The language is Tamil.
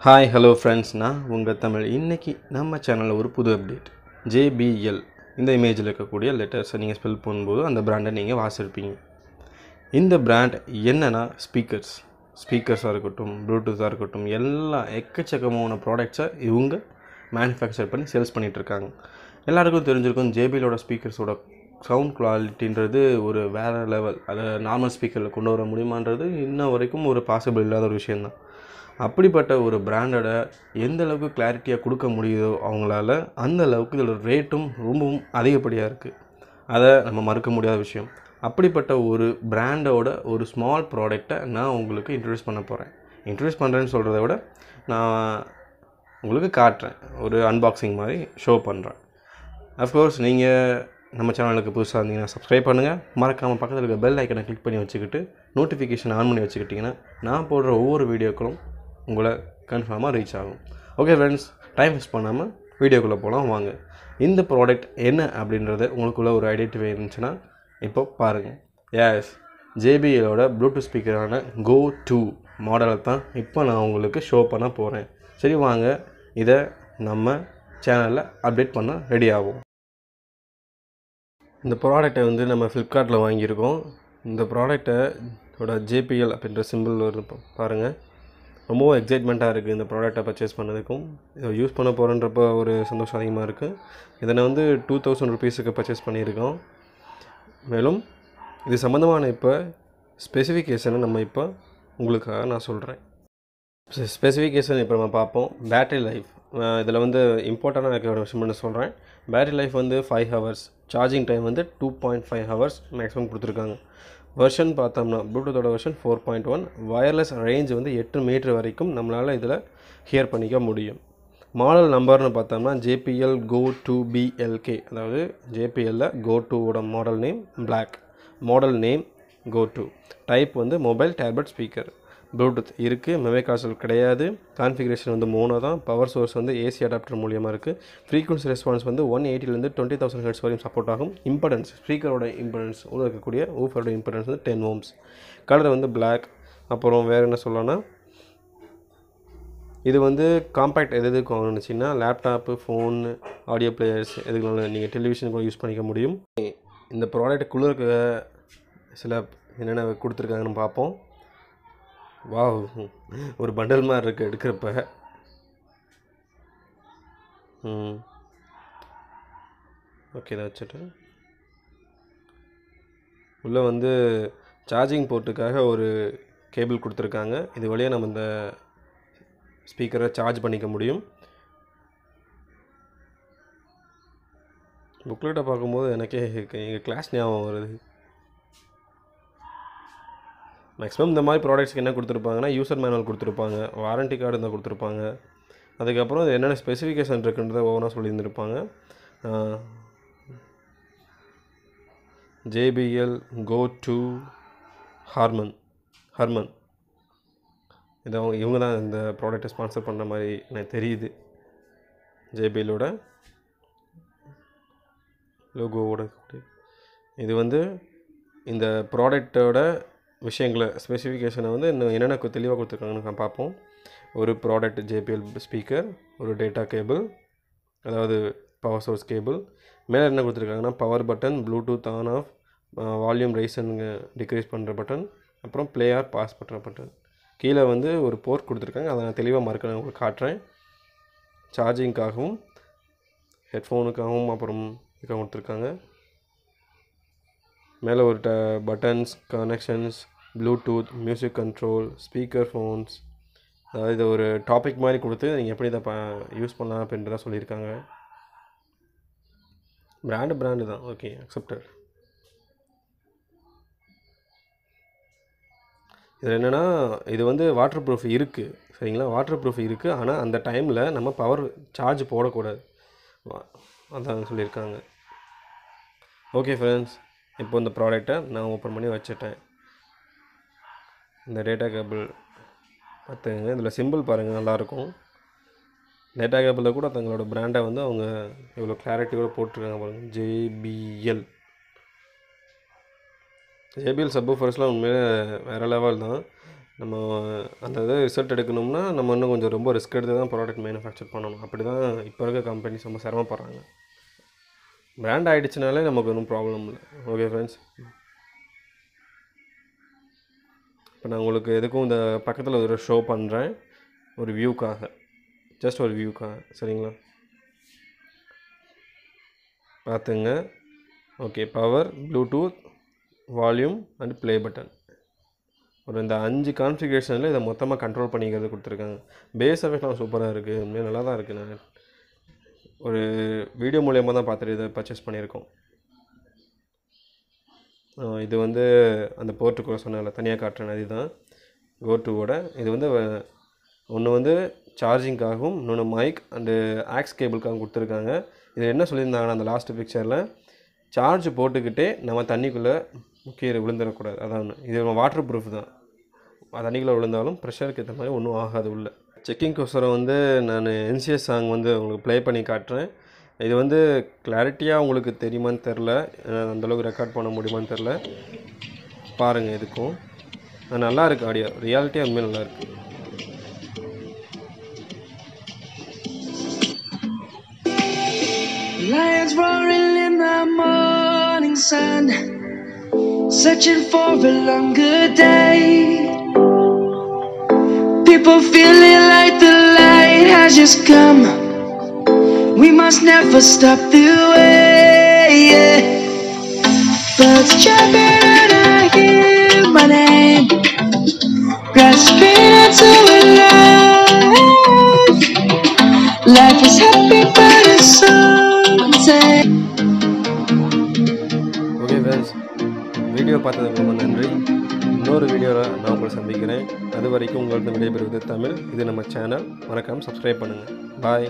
ஹாய் ஹலோ ஃப்ரெண்ட்ஸ், நான் உங்கள் தமிழ். இன்றைக்கி நம்ம சேனலில் ஒரு புது அப்டேட். JBL இந்த இமேஜில் இருக்கக்கூடிய லெட்டர்ஸை நீங்கள் ஸ்பெல் பண்ணும்போது அந்த பிராண்டை நீங்கள் வாசிருப்பீங்க. இந்த பிராண்ட் என்னென்னா ஸ்பீக்கர்ஸாக இருக்கட்டும், ப்ளூடூத்தாக இருக்கட்டும், எல்லா எக்கச்சக்கமான ப்ராடக்ட்ஸை இவங்க மேனுஃபேக்சர் பண்ணி சேல்ஸ் பண்ணிகிட்ருக்காங்க. எல்லாருக்கும் தெரிஞ்சிருக்கும் JBLோட ஸ்பீக்கர்ஸோட சவுண்ட் குவாலிட்டின்றது ஒரு வேறு லெவல். அதை நார்மல் ஸ்பீக்கரில் கொண்டு வர முடியுமான்றது இன்ன வரைக்கும் ஒரு பாசிபிள் இல்லாத ஒரு விஷயந்தான். அப்படிப்பட்ட ஒரு பிராண்டோட எந்த அளவுக்கு கிளாரிட்டியாக கொடுக்க முடியுதோ அவங்களால, அந்த அளவுக்கு இதோட ரேட்டும் ரொம்பவும் அதிகப்படியாக இருக்குது. அதை நம்ம மறுக்க முடியாத விஷயம். அப்படிப்பட்ட ஒரு பிராண்டோட ஒரு ஸ்மால் ப்ராடக்டை நான் உங்களுக்கு இன்ட்ரடியூஸ் பண்ண போகிறேன். இன்ட்ரடியூஸ் பண்ணுறேன்னு சொல்கிறத விட நான் உங்களுக்கு காட்டுறேன், ஒரு அன்பாக்சிங் மாதிரி ஷோ பண்ணுறேன். அஃப்கோர்ஸ் நீங்கள் நம்ம சேனலுக்கு புதுசாக இருந்தீங்கன்னா சப்ஸ்கிரைப் பண்ணுங்கள். மறக்காமல் பக்கத்தில் இருக்க பெல் ஐக்கனை கிளிக் பண்ணி வச்சுக்கிட்டு நோட்டிஃபிகேஷன் ஆன் பண்ணி வச்சுக்கிட்டிங்கன்னா நான் போடுற ஒவ்வொரு வீடியோக்களும் உங்களை கன்ஃபார்மாக ரீச் ஆகும். ஓகே ஃப்ரெண்ட்ஸ், டைம் வேஸ்ட் பண்ணாமல் வீடியோக்குள்ளே போகலாம் வாங்க. இந்த ப்ராடக்ட் என்ன அப்படின்றத உங்களுக்குள்ள ஒரு ஐடென்டிஃபை இருந்துச்சுன்னா இப்போ பாருங்கள். எஸ், JBLோட ப்ளூடூத் ஸ்பீக்கரான Go 2 மாடலை தான் இப்போ நான் உங்களுக்கு ஷோ பண்ண போகிறேன். சரி வாங்க, இதை நம்ம சேனலில் அப்டேட் பண்ண ரெடி ஆகும். இந்த ப்ராடக்டை நம்ம ஃப்ளிப்கார்ட்டில் வாங்கியிருக்கோம். இந்த ப்ராடக்டோட JBL அப்படின்ற சிம்பிள் வரும் பாருங்கள். ரொம்பவும் எக்ஸைட்மெண்ட்டாக இருக்குது இந்த ப்ராடக்டை பர்ச்சேஸ் பண்ணதுக்கும். இதை யூஸ் பண்ண போகிறன்றப்போ ஒரு சந்தோஷம் அதிகமாக இருக்குது. இதை நான் 2000 ருபீஸுக்கு பர்ச்சேஸ் பண்ணியிருக்கோம். மேலும் இது சம்மந்தமான இப்போ ஸ்பெசிஃபிகேஷனை நம்ம இப்போ உங்களுக்காக நான் சொல்கிறேன். ஸ்பெசிஃபிகேஷன் இப்போ நம்ம பார்ப்போம். பேட்டரி லைஃப் இதில் இம்பார்ட்டண்டாக இருக்க ஒரு விஷயம் சொல்கிறேன். Battery life 5 hours, charging time 2.5 hours maximum கொடுத்துருக்காங்க. வெர்ஷன் பார்த்தோம்னா ப்ளூடூத்தோட வெர்ஷன் 4.1. வயர்லெஸ் ரேஞ்ச் 8 மீட்டர் வரைக்கும் நம்மளால் இதில் ஹியர் பண்ணிக்க முடியும். மாடல் நம்பர்னு பார்த்தோம்னா JBL Go 2 BLK, அதாவது JBLல Go 2ஓட model name Black, model name Go 2. Type mobile tablet speaker. Bluetooth இருக்குது, மெமரி கார்டு கிடையாது. கான்ஃபிகரேஷன் மோனோ தான். பவர் சோர்ஸ் AC அடாப்டர் மூலியமாக இருக்குது. ஃப்ரீக்வன்சி ரெஸ்பான்ஸ் 180 20,000 ஹெர்ட்ஸ் வரையும் சப்போர்ட் ஆகும். இம்படன்ஸ், ஸ்பீக்கரோட இம்படன்ஸ் உள்ள இருக்கக்கூடிய ஊஃபரோட இம்படன்ஸ் 10 ohms. Colour black. அப்புறம் வேறு என்ன சொல்லலாம்னா, இது காம்பேக்ட் எதுக்கு வாங்கணுச்சுன்னா லேப்டாப்பு, ஃபோனு, ஆடியோ பிளேயர்ஸ் எதுக்குனாலும் நீங்கள் டெலிவிஷன் கூட யூஸ் பண்ணிக்க முடியும். இந்த ப்ராடக்ட்டுக்குள்ளே இருக்க சில என்னென்ன கொடுத்துருக்காங்கன்னு பார்ப்போம். வாவ், ஒரு பண்டல் மாதிரி இருக்குது எடுக்கிறப்ப. ஓகே, இதை வச்சுட்டு உள்ளே சார்ஜிங் போர்ட்டுக்காக ஒரு கேபிள் கொடுத்துருக்காங்க. இது வழியாக நம்ம இந்த ஸ்பீக்கரை சார்ஜ் பண்ணிக்க முடியும். புக்லெட்டை பார்க்கும்போது எனக்கே எங்கள் கிளாஸ் ஞாபகம் வருது. மேக்ஸிமம் இந்த மாதிரி ப்ராடக்ட்ஸ்க்கு என்ன கொடுத்துருப்பாங்கன்னா யூசர் மேனுவல் கொடுத்துருப்பாங்க, வாரண்ட்டி கார்டு இருந்தால் கொடுத்துருப்பாங்க. அதுக்கப்புறம் அது என்னென்ன ஸ்பெசிஃபிகேஷன் இருக்குன்றதை ஒவ்வொன்றா சொல்லியிருந்துருப்பாங்க. JBL Go 2 ஹர்மன் இதை இவங்க தான் இந்த ப்ராடக்டை ஸ்பான்சர் பண்ணுற மாதிரி எனக்கு தெரியுது. JBLோட லோகோவோட இது இந்த ப்ராடக்டோட விஷயங்களை ஸ்பெசிஃபிகேஷனை இன்னும் என்னென்ன தெளிவாக கொடுத்துருக்காங்கன்னு பார்ப்போம். ஒரு ப்ராடக்ட் JBL ஸ்பீக்கர், ஒரு டேட்டா கேபிள், அதாவது பவர் சோர்ஸ் கேபிள். மேலே என்ன கொடுத்துருக்காங்கன்னா power button, Bluetooth on off, volume rice and degrees பண்ணுற பட்டன், அப்புறம் ப்ளே ஆர் பாஸ் பண்ணுற பட்டன். கீழே ஒரு போர்ட் கொடுத்துருக்காங்க, அதை நான் தெளிவாக மறக்க உங்களுக்கு காட்டுறேன். சார்ஜிங்காகவும் ஹெட்ஃபோனுக்காகவும் அப்புறம் இதுக்காக கொடுத்துருக்காங்க. மேலே ஒரு buttons, connections, Bluetooth, music control, speaker phones, அதாவது இது ஒரு டாபிக் மாதிரி கொடுத்து நீங்கள் எப்படி இதை யூஸ் பண்ணலாம் அப்படின்றத சொல்லியிருக்காங்க. பிராண்டு தான், ஓகே, அக்செப்டட். இதில் என்னென்னா இது வாட்டர் ப்ரூஃப் இருக்குது, சரிங்களா? வாட்டர் ப்ரூஃப் இருக்குது, ஆனால் அந்த டைமில் நம்ம பவர் சார்ஜ் போடக்கூடாது, அதான் சொல்லியிருக்காங்க. ஓகே ஃப்ரெண்ட்ஸ், இப்போ இந்த ப்ராடக்டை நான் ஓப்பன் பண்ணி வச்சுட்டேன். இந்த டேட்டா கேபிள் பார்த்துங்க, இதில் சிம்பிள் பாருங்கள், நல்லாயிருக்கும். டேட்டா கேபிளில் கூட தங்களோட பிராண்டை அவங்க இவ்வளோ கிளாரிட்டியோடு போட்டிருக்காங்க பாருங்கள். JBL சப்வூஃபர்ஸ்லாம் உண்மையிலே வேறு லெவல் தான். நம்ம அந்த இதை ரிசல்ட் எடுக்கணும்னா நம்ம இன்னும் கொஞ்சம் ரொம்ப ரிஸ்க் எடுத்து தான் ப்ராடக்ட் மேனுஃபேக்சர் பண்ணணும். அப்படி தான் இப்போ இருக்க கம்பெனிஸ் ரொம்ப சிரமப்படுறாங்க. பிராண்ட் ஆகிடுச்சுனாலே நமக்கு ஒன்றும் ப்ராப்ளம் இல்லை. ஓகே ஃப்ரெண்ட்ஸ், இப்போ நான் உங்களுக்கு எதுக்கும் இந்த பக்கத்தில் ஒரு ஷோ பண்ணுறேன், ஒரு வியூக்காக, ஜஸ்ட் ஒரு வியூக்காக. சரிங்களா, பார்த்துங்க. Okay, power, Bluetooth, volume and play button. ஒரு இந்த 5 கான்ஃபிகரேஷனில் இதை மொத்தமாக கண்ட்ரோல் பண்ணிக்கிறது கொடுத்துருக்காங்க. பேஸ் எஃபெக்ட்லாம் சூப்பராக இருக்குது, உண்மையாக நல்லா தான் இருக்குது. நான் ஒரு வீடியோ மூலயமா தான் பார்த்துட்டு இதை பர்ச்சேஸ் பண்ணியிருக்கோம். இது வந்து அந்த போர்ட்டுக்குள்ளே சொன்னால தனியாக காட்டுறேன், அதுதான் கோ2வோட. இது வந்து ஒன்று வந்து சார்ஜிங்காகவும், இன்னொன்று மைக் அண்டு ஆக்ஸ் கேபிளுக்காகவும் கொடுத்துருக்காங்க. இது என்ன சொல்லியிருந்தாங்கன்னா அந்த லாஸ்ட் பிக்சரில் சார்ஜ் போட்டுக்கிட்டே நம்ம தண்ணிக்குள்ளே கீழே விழுந்துடக்கூடாது. அதான் இது வாட்டர் ப்ரூஃப் தான், தண்ணிக்குள்ளே விழுந்தாலும் ப்ரெஷருக்கு ஏற்ற மாதிரி ஒன்றும் ஆகாது. உள்ள செக்கிங்க்கோசரம் வந்து நான் என்சிஎஸ் சாங் வந்து உங்களுக்கு ப்ளே பண்ணி காட்டுறேன். இது வந்து கிளாரிட்டியாக உங்களுக்கு தெரியுமான்னு தெரில, அந்தளவுக்கு ரெக்கார்ட் பண்ண முடியுமான்னு தெரில. பாருங்கள், இதுக்கும் நல்லா இருக்குது ஆடியோ, ரியாலிட்டியாக உண்மையாக நல்லாயிருக்கு. Lions roaring in the morning sun, searching for a longer day. People feeling like the light has just come. We must never stop the way, yeah. Birds chirping and I hear my name, grasping into a life. Life is happy but it's so insane. Okay friends, video பார்த்ததுக்கு ரொம்ப நன்றி. இன்னொரு வீடியோவில் நான் உங்களை சந்திக்கிறேன். அது வரைக்கும் உங்களிடம் விடைபெறுவது தமிழ். இது நம்ம சேனல். மறக்காமல் சப்ஸ்கிரைப் பண்ணுங்கள். பாய்.